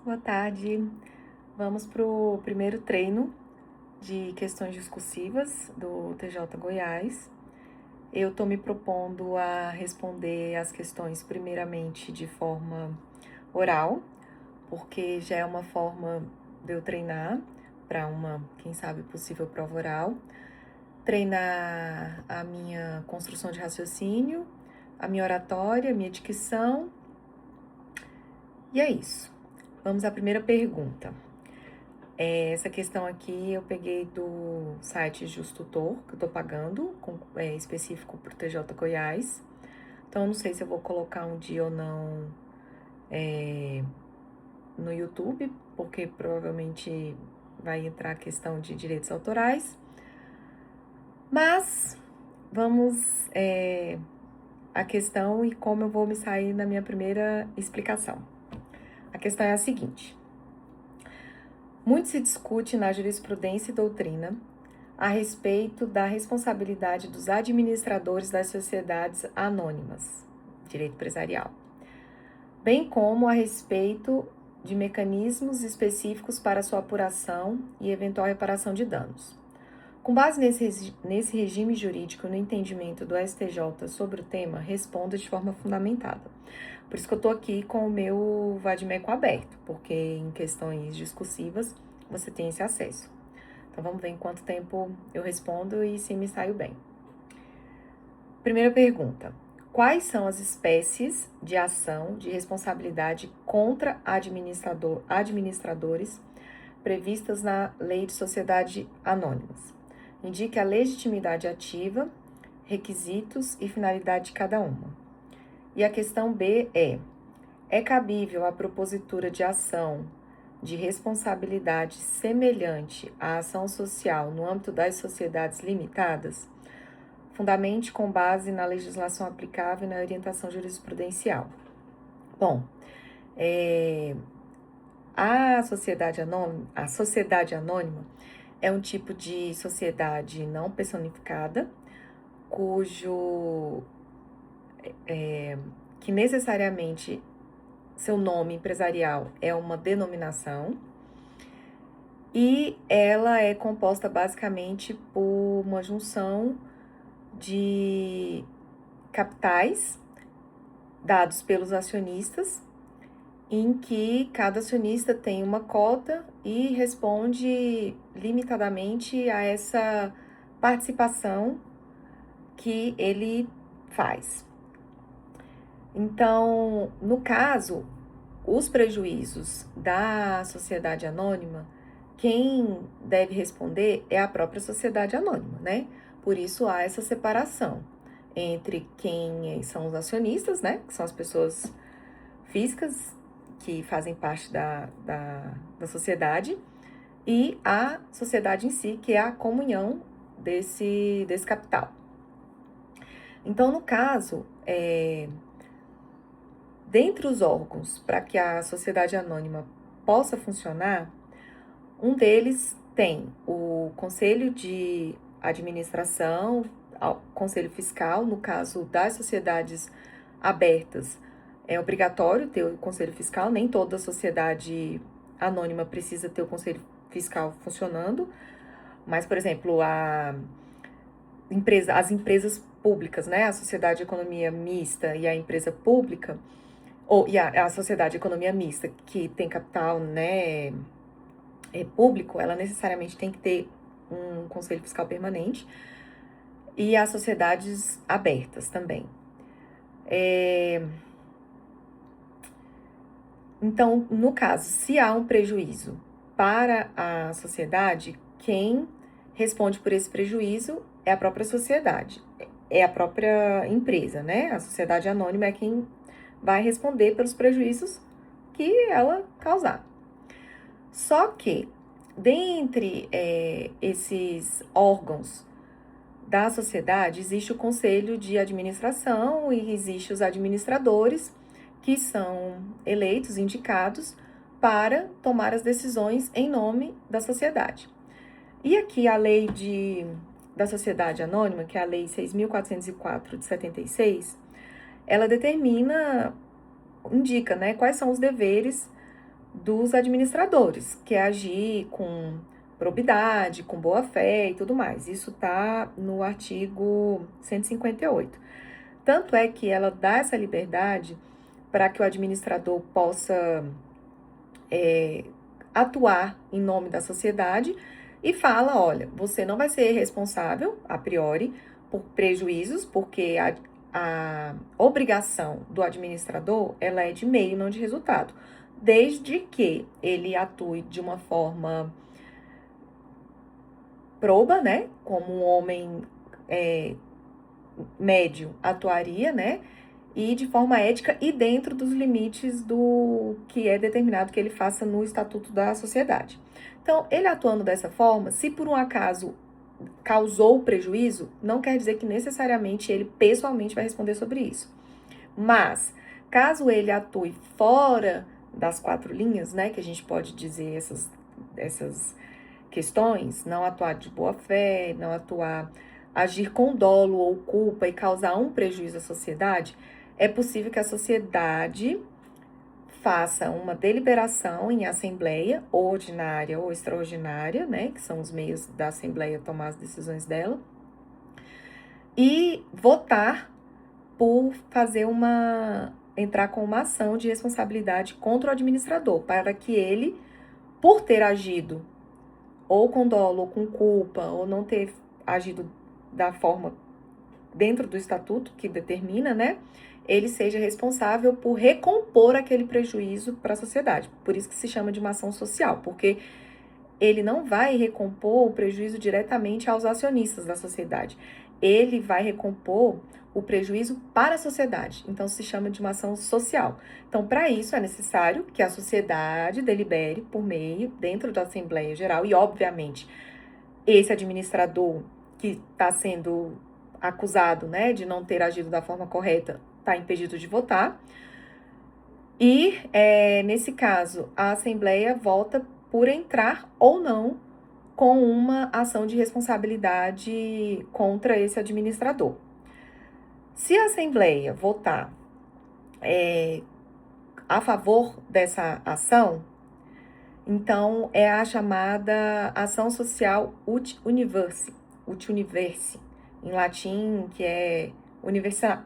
Boa tarde. Vamos para o primeiro treino de questões discursivas do TJ Goiás. Eu estou me propondo a responder as questões primeiramente de forma oral, porque já é uma forma de eu treinar para uma, quem sabe, possível prova oral, treinar a minha construção de raciocínio, a minha oratória, a minha dicção, e é isso. Vamos à primeira pergunta. Essa questão aqui eu peguei do site Justutor, que eu tô pagando, específico pro TJ Goiás. Então, eu não sei se eu vou colocar um dia ou não no YouTube, porque provavelmente vai entrar a questão de direitos autorais. Mas, vamos à questão e como eu vou me sair na minha primeira explicação. A questão é a seguinte. Muito se discute na jurisprudência e doutrina a respeito da responsabilidade dos administradores das sociedades anônimas, direito empresarial, bem como a respeito de mecanismos específicos para sua apuração e eventual reparação de danos. Com base nesse regime jurídico e no entendimento do STJ sobre o tema, respondo de forma fundamentada. Por isso que eu estou aqui com o meu vadimeco aberto, porque em questões discursivas você tem esse acesso. Então, vamos ver em quanto tempo eu respondo e se me saio bem. Primeira pergunta. Quais são as espécies de ação de responsabilidade contra administradores previstas na Lei de Sociedade Anônimas? Indique a legitimidade ativa, requisitos e finalidade de cada uma. E a questão B é cabível a propositura de ação de responsabilidade semelhante à ação social no âmbito das sociedades limitadas? Fundamente com base na legislação aplicável e na orientação jurisprudencial. Bom, a sociedade anônima é um tipo de sociedade não personificada, que necessariamente seu nome empresarial é uma denominação, e ela é composta basicamente por uma junção de capitais dados pelos acionistas, em que cada acionista tem uma cota e responde limitadamente a essa participação que ele faz. Então, no caso, os prejuízos da sociedade anônima, quem deve responder é a própria sociedade anônima, né? Por isso há essa separação entre quem são os acionistas, né? Que são as pessoas físicas que fazem parte da sociedade, e a sociedade em si, que é a comunhão desse capital. Então, no caso, dentre os órgãos para que a sociedade anônima possa funcionar, um deles tem o Conselho de Administração, Conselho Fiscal. No caso das sociedades abertas, é obrigatório ter o Conselho Fiscal, nem toda sociedade anônima precisa ter o Conselho Fiscal funcionando, mas, por exemplo, as empresas públicas, né, a Sociedade de Economia Mista e a empresa pública, e a Sociedade de Economia Mista, que tem capital, né, público, ela necessariamente tem que ter um Conselho Fiscal permanente, e as sociedades abertas também. Então, no caso, se há um prejuízo para a sociedade, quem responde por esse prejuízo é a própria sociedade, é a própria empresa, né? A sociedade anônima é quem vai responder pelos prejuízos que ela causar. Só que, dentre esses órgãos da sociedade, existe o conselho de administração e existe os administradores, que são eleitos, indicados, para tomar as decisões em nome da sociedade. E aqui a lei da sociedade anônima, que é a lei 6.404 de 76, ela indica, né, quais são os deveres dos administradores, que é agir com probidade, com boa-fé e tudo mais. Isso está no artigo 158. Tanto é que ela dá essa liberdade para que o administrador possa atuar em nome da sociedade e fala, olha, você não vai ser responsável, a priori, por prejuízos, porque a obrigação do administrador, ela é de meio, não de resultado. Desde que ele atue de uma forma proba, né, como um homem médio atuaria, né, e de forma ética e dentro dos limites do que é determinado que ele faça no Estatuto da Sociedade. Então, ele atuando dessa forma, se por um acaso causou prejuízo, não quer dizer que necessariamente ele pessoalmente vai responder sobre isso. Mas, caso ele atue fora das 4 linhas, né, que a gente pode dizer essas questões, não atuar de boa fé, não atuar, agir com dolo ou culpa e causar um prejuízo à sociedade, é possível que a sociedade faça uma deliberação em assembleia, ordinária ou extraordinária, né, que são os meios da assembleia tomar as decisões dela, e votar por entrar com uma ação de responsabilidade contra o administrador, para que ele, por ter agido ou com dolo, ou com culpa, ou não ter agido da forma dentro do estatuto que determina, né, ele seja responsável por recompor aquele prejuízo para a sociedade. Por isso que se chama de uma ação social, porque ele não vai recompor o prejuízo diretamente aos acionistas da sociedade. Ele vai recompor o prejuízo para a sociedade. Então, se chama de uma ação social. Então, para isso, é necessário que a sociedade delibere por meio, dentro da Assembleia Geral, e, obviamente, esse administrador que está sendo acusado, né, de não ter agido da forma correta, está impedido de votar. E, nesse caso, a Assembleia vota por entrar ou não com uma ação de responsabilidade contra esse administrador. Se a Assembleia votar a favor dessa ação, então é a chamada ação social ut universi, em latim, que é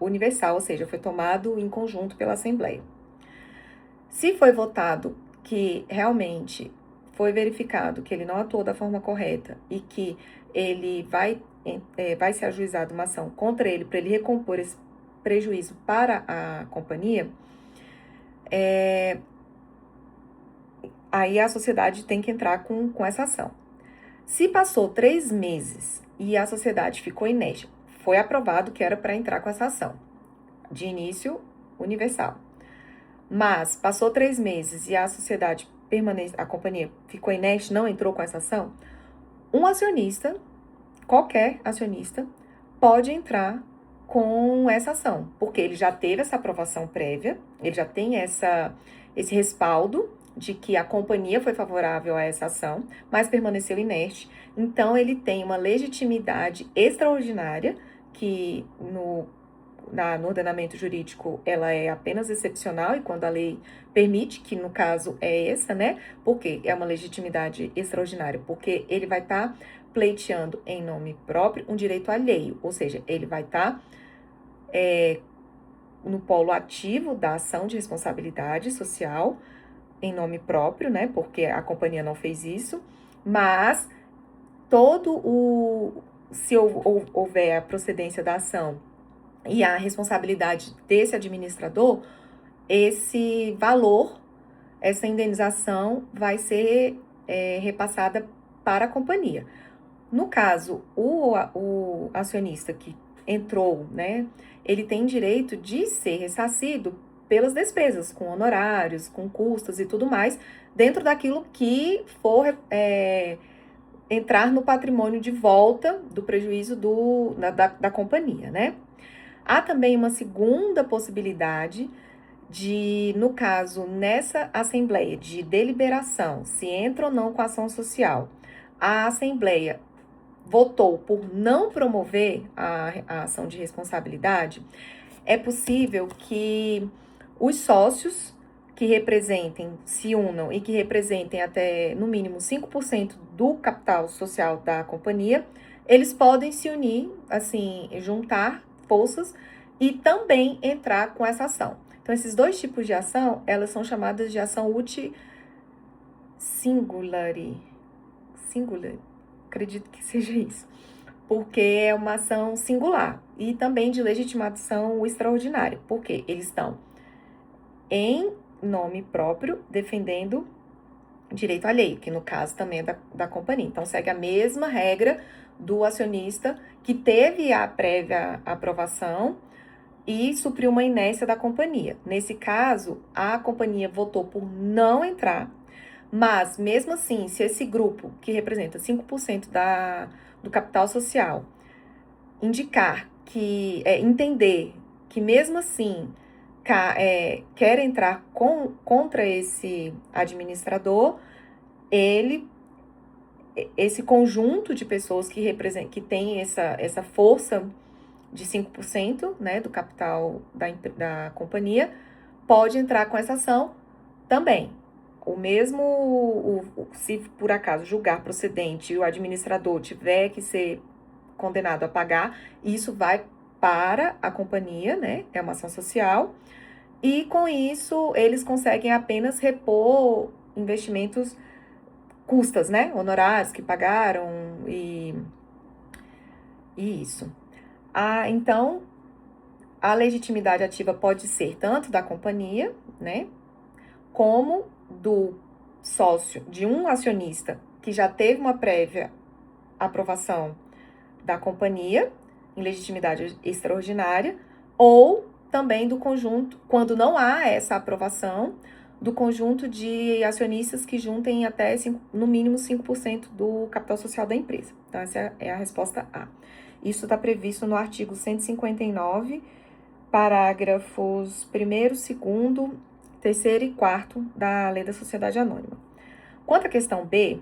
universal, ou seja, foi tomado em conjunto pela Assembleia. Se foi votado que realmente foi verificado que ele não atuou da forma correta e que ele vai ser ajuizada uma ação contra ele para ele recompor esse prejuízo para a companhia, aí a sociedade tem que entrar com essa ação. Se passou 3 meses e a sociedade ficou inerte, foi aprovado que era para entrar com essa ação, de início universal. Mas passou 3 meses e a sociedade a companhia ficou inerte, não entrou com essa ação, um acionista, qualquer acionista, pode entrar com essa ação, porque ele já teve essa aprovação prévia, ele já tem esse respaldo de que a companhia foi favorável a essa ação, mas permaneceu inerte. Então, ele tem uma legitimidade extraordinária, que no ordenamento jurídico ela é apenas excepcional, e quando a lei permite, que no caso é essa, né? Porque é uma legitimidade extraordinária, porque ele vai estar pleiteando em nome próprio um direito alheio, ou seja, ele vai estar no polo ativo da ação de responsabilidade social em nome próprio, né? Porque a companhia não fez isso, mas se houver a procedência da ação e a responsabilidade desse administrador, esse valor, essa indenização vai ser repassada para a companhia. No caso, o acionista que entrou, né, ele tem direito de ser ressarcido pelas despesas, com honorários, com custos e tudo mais, dentro daquilo que for entrar no patrimônio de volta do prejuízo da companhia, né? Há também uma segunda possibilidade de, no caso, nessa assembleia de deliberação, se entra ou não com a ação social, a assembleia votou por não promover a ação de responsabilidade, é possível que os sócios que representem, se unam e que representem até, no mínimo, 5% do capital social da companhia, eles podem se unir, assim, juntar forças e também entrar com essa ação. Então, esses dois tipos de ação, elas são chamadas de ação uti singulari. Singular, acredito que seja isso. Porque é uma ação singular e também de legitimação extraordinária. Porque eles estão em nome próprio defendendo direito alheio, que no caso também é da companhia. Então, segue a mesma regra do acionista que teve a prévia aprovação e supriu uma inércia da companhia. Nesse caso, a companhia votou por não entrar, mas mesmo assim, se esse grupo, que representa 5% do capital social, entender que mesmo assim quer entrar contra esse administrador, esse conjunto de pessoas que tem essa força de 5%, né, do capital da companhia, pode entrar com essa ação também. Se por acaso julgar procedente e o administrador tiver que ser condenado a pagar, isso vai para a companhia, né, é uma ação social, e com isso eles conseguem apenas repor investimentos, custas, né, honorários que pagaram e isso. Então, a legitimidade ativa pode ser tanto da companhia, né, como do sócio, de um acionista que já teve uma prévia aprovação da companhia, em legitimidade extraordinária, ou também do conjunto, quando não há essa aprovação, do conjunto de acionistas que juntem até, no mínimo, 5% do capital social da empresa. Então, essa é a resposta A. Isso está previsto no artigo 159, parágrafos 1º, 2º, 3º e 4º da Lei da Sociedade Anônima. Quanto à questão B,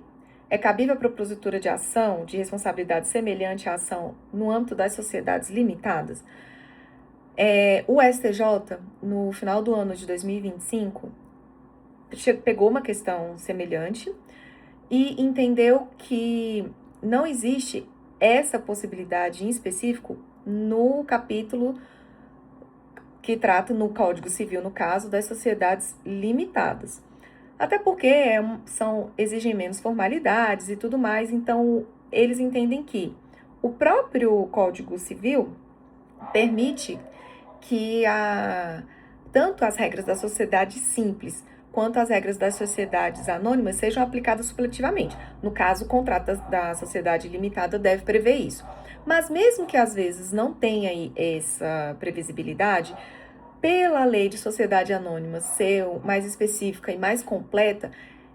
é cabível a propositura de ação de responsabilidade semelhante à ação no âmbito das sociedades limitadas? O STJ, no final do ano de 2025, pegou uma questão semelhante e entendeu que não existe essa possibilidade em específico no capítulo que trata no Código Civil, no caso, das sociedades limitadas. Até porque exigem menos formalidades e tudo mais, então eles entendem que o próprio Código Civil permite que tanto as regras da sociedade simples quanto as regras das sociedades anônimas sejam aplicadas supletivamente. No caso, o contrato da sociedade limitada deve prever isso. Mas mesmo que às vezes não tenha aí essa previsibilidade, pela lei de sociedade anônima ser mais específica e mais completa,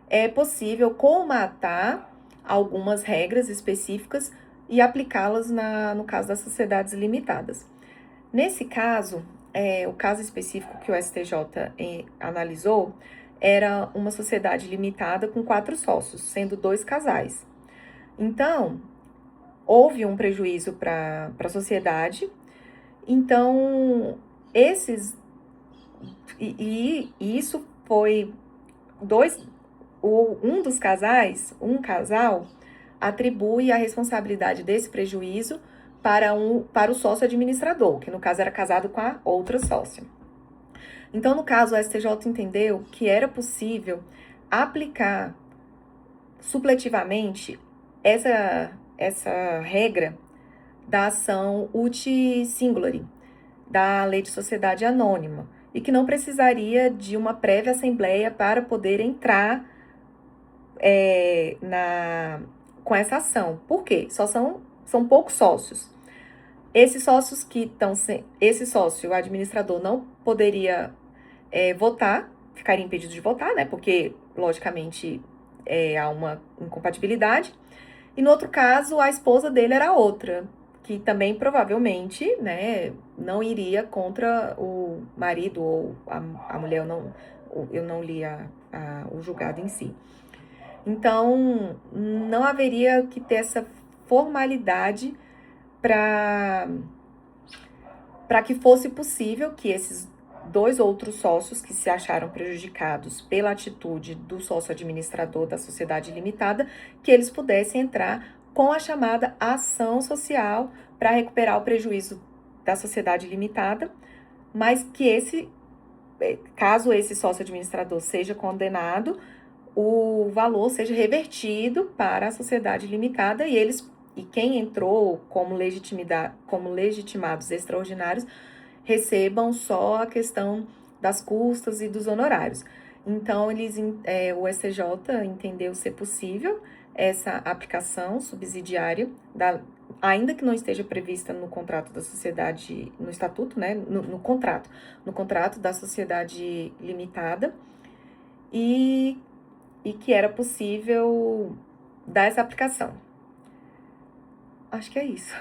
é possível colmatar algumas regras específicas e aplicá-las no caso das sociedades limitadas. Nesse caso, o caso específico que o STJ analisou era uma sociedade limitada com 4 sócios, sendo 2 casais. Então, houve um prejuízo para a sociedade. Então, isso foi um casal atribui a responsabilidade desse prejuízo para o sócio administrador, que no caso era casado com a outra sócia. Então, no caso, o STJ entendeu que era possível aplicar supletivamente essa regra da ação uti singulari, da Lei de Sociedade Anônima, e que não precisaria de uma prévia assembleia para poder entrar com essa ação. Por quê? São poucos sócios. Esse sócio, o administrador, não poderia votar, ficaria impedido de votar, né? Porque, logicamente, há uma incompatibilidade. E no outro caso, a esposa dele era outra, que também provavelmente, né, não iria contra o marido ou a mulher. Eu não li o julgado em si. Então, não haveria que ter essa formalidade para que fosse possível que esses 2 outros sócios que se acharam prejudicados pela atitude do sócio administrador da sociedade limitada, que eles pudessem entrar com a chamada ação social para recuperar o prejuízo da sociedade limitada, mas que caso esse sócio administrador seja condenado, o valor seja revertido para a sociedade limitada e quem entrou como legitimados extraordinários recebam só a questão das custas e dos honorários. Então, o STJ entendeu ser possível essa aplicação subsidiária, ainda que não esteja prevista no contrato da sociedade, no estatuto, né, no contrato da sociedade limitada, e que era possível dar essa aplicação. Acho que é isso.